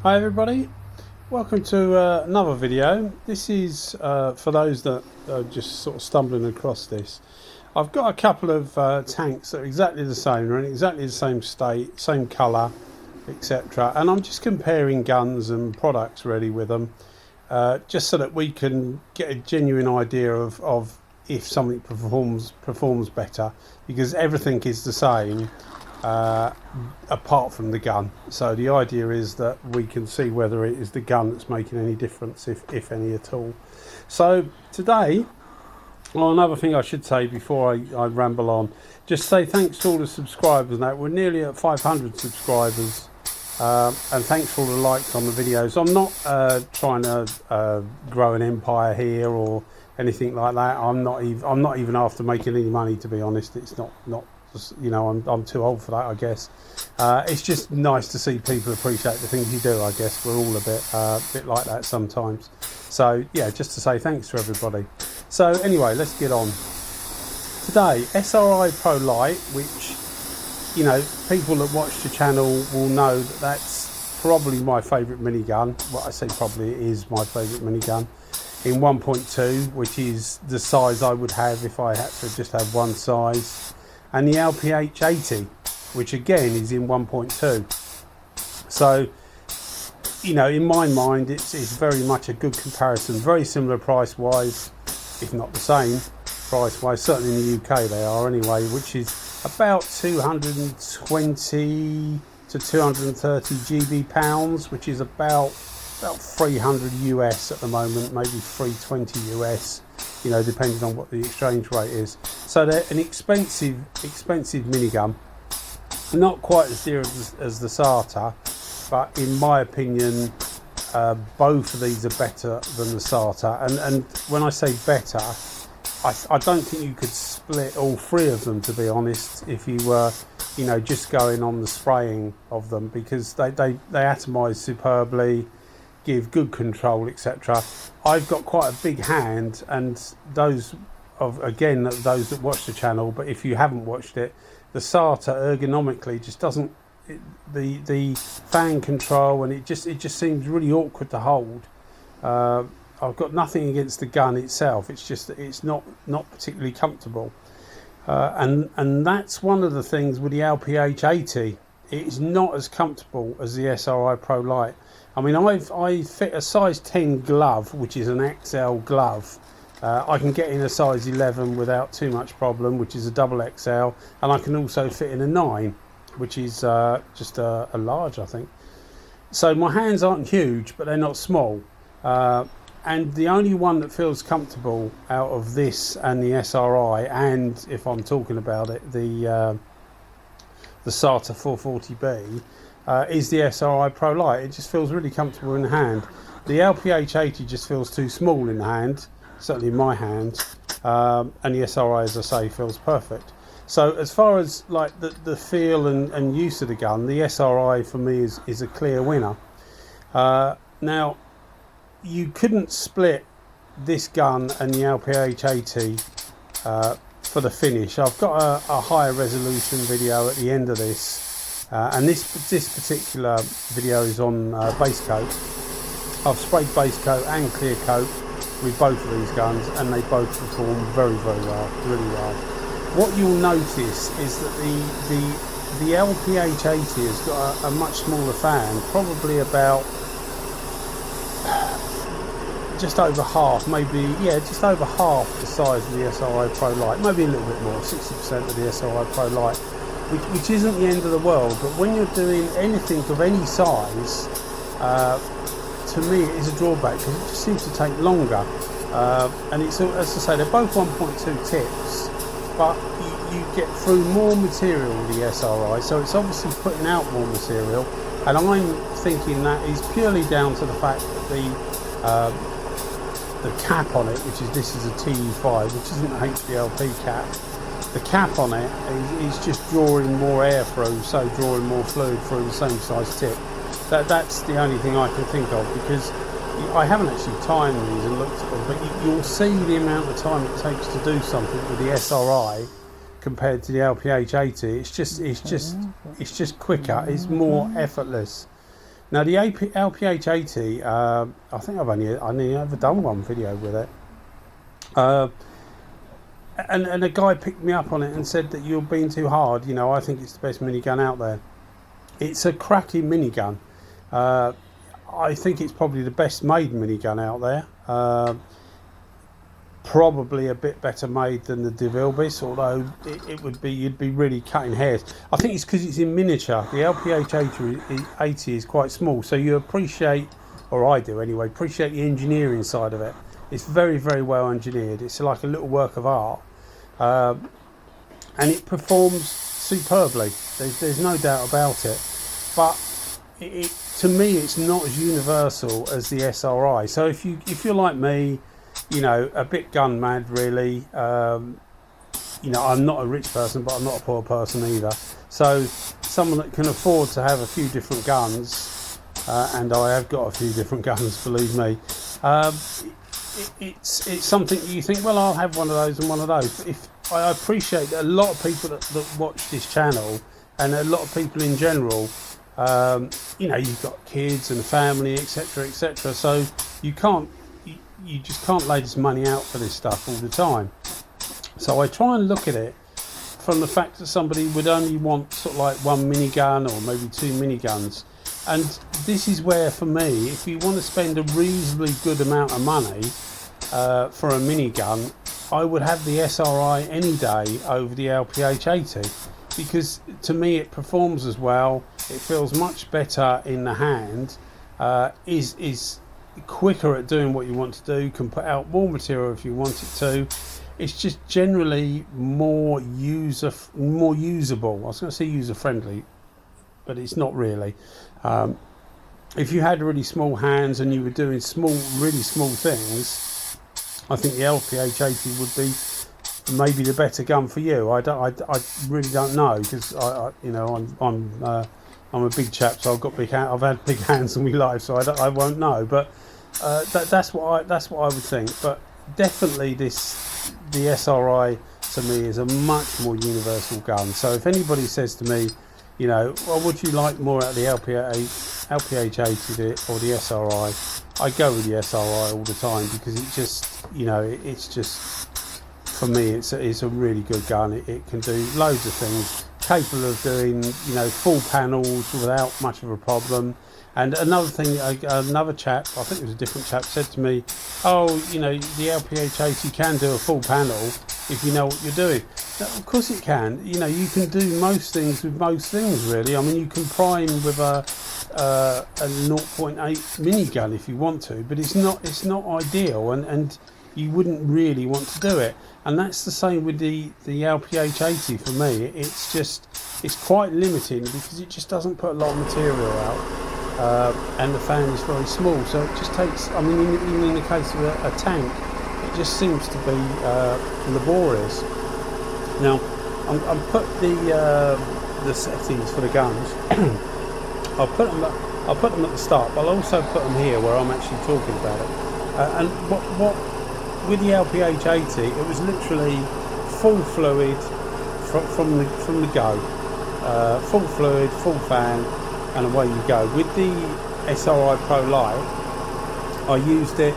Hi everybody, welcome to another video. This is for those that are just sort of stumbling across this. I've got a couple of tanks that are exactly the same, they're in exactly the same state, same colour, etc. And I'm just comparing guns and products really with them, just so that we can get a genuine idea of if something performs better, because everything is the same apart from the gun. So the idea is that we can see whether it is the gun that's making any difference, if any at all. So today, well, another thing I should say before I ramble on, just say thanks to all the subscribers. Now we're nearly at 500 subscribers, and thanks for all the likes on the videos. I'm not trying to grow an empire here or anything like that. I'm not even after making any money, to be honest. It's not you know, I'm too old for that, I guess. It's just nice to see people appreciate the things you do. I guess we're all a bit like that sometimes. So yeah, just to say thanks to everybody. So anyway, let's get on. Today, SRI Pro Lite, which, you know, people that watch the channel will know that that's probably my favourite minigun. Well, I say probably, it is my favourite minigun in 1.2, which is the size I would have if I had to just have one size. And the LPH80, which again is in 1.2. So, you know, in my mind, it's very much a good comparison. Very similar price-wise, if not the same price-wise. Certainly in the UK they are anyway, which is about 220 to 230 GB pounds, which is about 300 US at the moment, maybe 320 US. You know, depending on what the exchange rate is. So they're an expensive minigun, not quite as dear as the SATA, but in my opinion, both of these are better than the SATA. And when I say better, I don't think you could split all three of them, to be honest, if you were, you know, just going on the spraying of them, because they atomize superbly, give good control, etc. I've got quite a big hand, and those that watch the channel, but if you haven't watched it, the SATA ergonomically just doesn't, the fan control, and it just seems really awkward to hold. I've got nothing against the gun itself, it's just that it's not particularly comfortable, and that's one of the things with the LPH80. It's not as comfortable as the SRI Pro Lite. I mean, I fit a size 10 glove, which is an XL glove. I can get in a size 11 without too much problem, which is a double XL, and I can also fit in a 9, which is just a large, I think. So my hands aren't huge, but they're not small. And the only one that feels comfortable out of this and the SRI, and if I'm talking about it, the SATA 440B, is the SRI Pro Lite. It just feels really comfortable in the hand. The LPH80 just feels too small in the hand, certainly in my hand, and the SRI, as I say, feels perfect. So as far as like the feel and use of the gun, the SRI for me is a clear winner. Now, you couldn't split this gun and the LPH80 for the finish. I've got a higher resolution video at the end of this. And this particular video is on Basecoat. I've sprayed Basecoat and clear coat with both of these guns, and they both perform very well, really well. What you'll notice is that the LPH80 has got a much smaller fan, probably about just over half, just over half the size of the SRI Pro Lite, maybe a little bit more, 60% of the SRI Pro Lite. Which isn't the end of the world, but when you're doing anything of any size, to me it is a drawback, because it just seems to take longer. And it's, as I say, they're both 1.2 tips, but you get through more material with the SRI, so it's obviously putting out more material. And I'm thinking that is purely down to the fact that the cap on it, this is a TE5, which isn't an HDLP cap. The cap on it is just drawing more air through, so drawing more fluid through the same size tip. That's the only thing I can think of, because I haven't actually timed these and looked at them, but you'll see the amount of time it takes to do something with the SRI compared to the LPH80. It's just quicker. It's more effortless. Now the LPH80, I think I've only ever done one video with it. And a guy picked me up on it and said that you're being too hard. You know, I think it's the best minigun out there. It's a cracking minigun. I think it's probably the best made minigun out there. Probably a bit better made than the Devilbiss, although it would be, you'd be really cutting hairs. I think it's because it's in miniature. The LPH80 is quite small, so you appreciate, or I do anyway, appreciate the engineering side of it. It's very, very well engineered. It's like a little work of art, and it performs superbly. There's no doubt about it. But to me, it's not as universal as the SRI. So if you're like me, you know, a bit gun mad really, you know, I'm not a rich person, but I'm not a poor person either. So someone that can afford to have a few different guns, and I have got a few different guns, believe me, it's something you think, well, I'll have one of those and one of those. If I appreciate that a lot of people that watch this channel, and a lot of people in general, you know, you've got kids and a family, etc., etc. So you just can't lay this money out for this stuff all the time. So I try and look at it from the fact that somebody would only want sort of like one minigun or maybe two miniguns. And this is where, for me, if you want to spend a reasonably good amount of money for a minigun, I would have the SRI any day over the LPH80, because to me it performs as well, it feels much better in the hand, is quicker at doing what you want to do, can put out more material if you want it to. It's just generally more usable. I was going to say user friendly, but it's not really. If you had really small hands and you were doing really small things, I think the LPH80 would be maybe the better gun for you. I really don't know, because you know, I'm a big chap, so I've got big hands. I've had big hands in my life, so I won't know. But that's what I would think. But definitely the SRI to me is a much more universal gun. So if anybody says to me, you know, well, would you like more out of the LPH80 or the SRI? I go with the SRI all the time, because it just, you know, it's just, for me, it's a really good gun. It can do loads of things, capable of doing, you know, full panels without much of a problem. And another thing, another chap, I think it was a different chap, said to me, oh, you know, the LPH80 can do a full panel if you know what you're doing. Now, of course it can. You know, you can do most things with most things, really. I mean, you can prime with a 0.8 minigun if you want to, but it's not ideal, and you wouldn't really want to do it. And that's the same with the LPH80 for me. It's quite limiting, because it just doesn't put a lot of material out. And the fan is very small, so it just takes, I mean, even in the case of a tank, it just seems to be laborious. Now, I'll put the settings for the guns. I'll put them at the start, but I'll also put them here where I'm actually talking about it. And what with the LPH80, it was literally full fluid from the go, full fluid, full fan, and away you go. With the SRI Pro Lite, I used it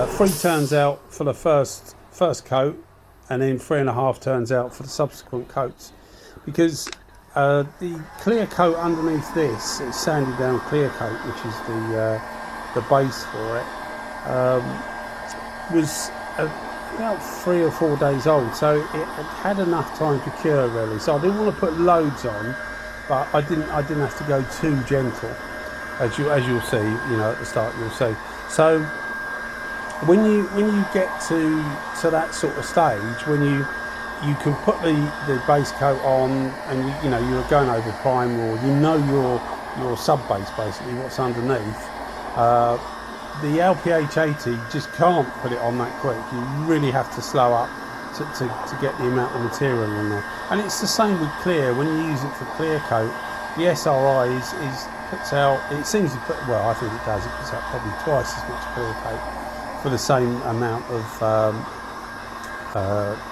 3 turns out for the first coat, and then 3.5 turns out for the subsequent coats, because the clear coat underneath this, it's sanded down clear coat, which is the base for it, was about 3 or 4 days old, so it had enough time to cure really. So I didn't want to put loads on, but I didn't have to go too gentle, as you'll see, you know, at the start you'll see. So when you get to that sort of stage, when you can put the base coat on, and you know you're going over prime, or you know your sub base, basically what's underneath. The LPH80 just can't put it on that quick. You really have to slow up to get the amount of material on there. And it's the same with clear. When you use it for clear coat, the SRI puts out, it seems to put, well, I think it does, it puts out probably twice as much clear coat for the same amount of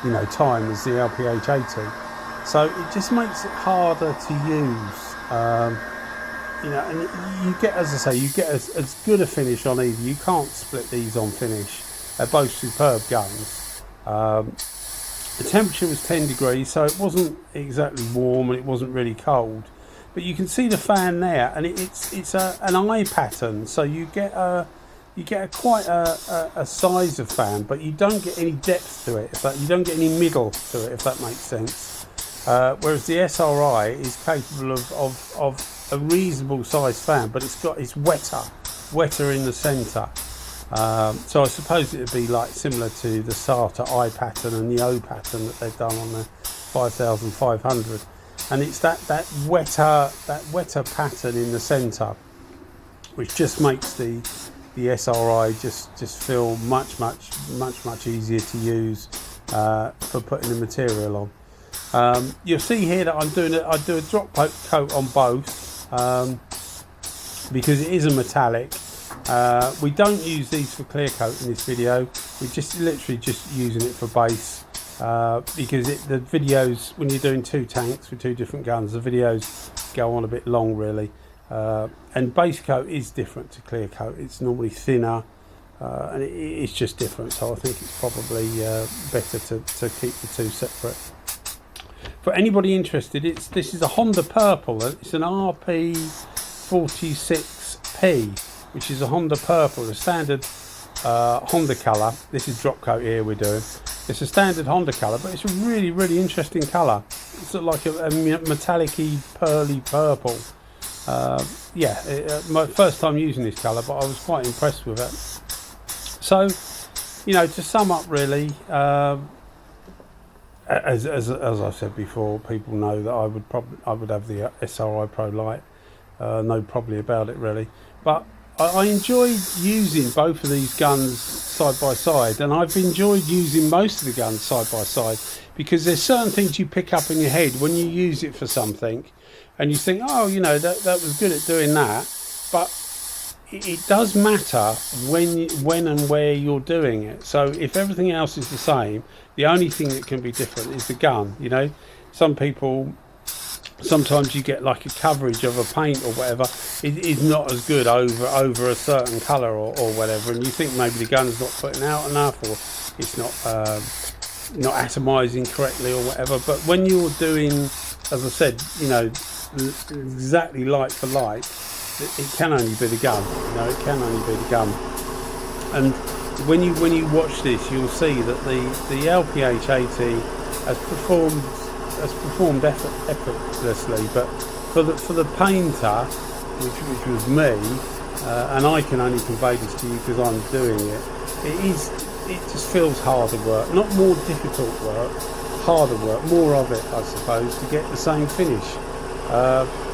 you know, time as the LPH80. So it just makes it harder to use. you know, and you get, as I say, you get as good a finish on either. You can't split these on finish. They're both superb guns. The temperature was 10 degrees, so it wasn't exactly warm and it wasn't really cold. But you can see the fan there, and it's an eye pattern, so you get quite a size of fan, but you don't get any depth to it. You don't get any middle to it, if that makes sense. Whereas the SRI is capable of a reasonable size fan, but it's wetter in the centre. So I suppose it would be like similar to the SATA I pattern and the O pattern that they've done on the 5500, and it's that wetter pattern in the centre, which just makes the SRI just feel much easier to use for putting the material on. You'll see here that I do a drop coat on both because it is a metallic. We don't use these for clear coat in this video. We're literally just using it for base because the videos, when you're doing two tanks with two different guns, the videos go on a bit long really. And base coat is different to clear coat. It's normally thinner and it's just different, so I think it's probably better to keep the two separate. For anybody interested, this is a Honda purple. It's an RP46P, which is a Honda purple, a standard Honda colour. This is drop coat here we're doing. It's a standard Honda colour, but it's a really interesting colour. It's like a metallic-y, pearly purple. My first time using this colour, but I was quite impressed with it. So, you know, to sum up really, as I said before, people know that I would have the SRI Pro Lite. No probably about it really, but I enjoyed using both of these guns side by side, and I've enjoyed using most of the guns side by side because there's certain things you pick up in your head when you use it for something, and you think, oh, you know, that was good at doing that, but it does matter when and where you're doing it. So if everything else is the same, the only thing that can be different is the gun. You know, sometimes you get like a coverage of a paint or whatever, it is not as good over a certain colour or whatever, and you think maybe the gun's not putting out enough, or it's not atomizing correctly or whatever. But when you're doing, as I said, you know, exactly like for like, it can only be the gun. You know, it can only be the gun. And when you watch this, you'll see that the LPH80 has performed effortlessly, but for the painter, which was me, and I can only convey this to you because I'm doing it, it just feels harder work, not more difficult work, harder work, more of it I suppose, to get the same finish.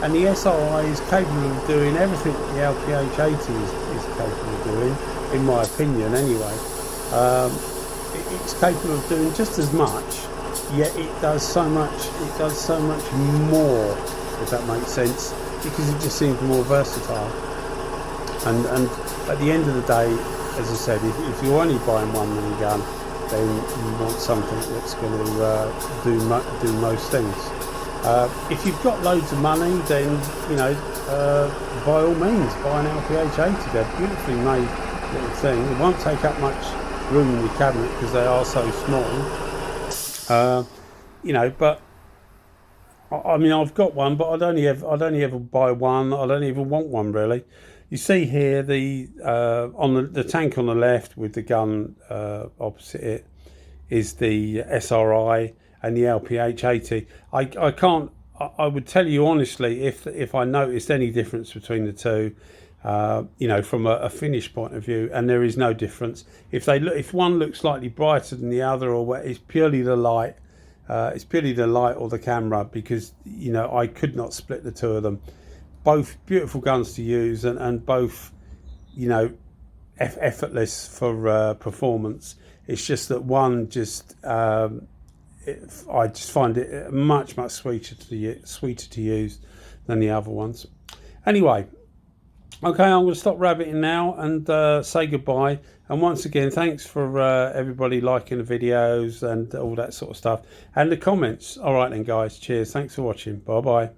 And the SRI is capable of doing everything the LPH80 is capable of doing, in my opinion anyway. It's capable of doing just as much, yet it does so much more, if that makes sense, because it just seems more versatile. And at the end of the day, as I said, if you're only buying one mini gun, then you want something that's going to do most things. If you've got loads of money, then, you know, by all means buy an LPH80. They're a beautifully made little thing. It won't take up much room in your cabinet because they are so small. You know, but I mean, I've got one, but I'd only ever buy one. I don't even want one really. You see here on the tank on the left with the gun opposite it is the SRI and the LPH80. I would tell you honestly if I noticed any difference between the two, you know, from a finish point of view, and there is no difference. If one looks slightly brighter than the other, or what, it's purely the light. It's purely the light or the camera, because, you know, I could not split the two of them. Both beautiful guns to use, and both, you know, effortless for performance. It's just that one I just find it much sweeter to use than the other ones. Anyway, okay, I'm going to stop rabbiting now and say goodbye. And once again, thanks for everybody liking the videos and all that sort of stuff, and the comments. All right then, guys. Cheers. Thanks for watching. Bye bye.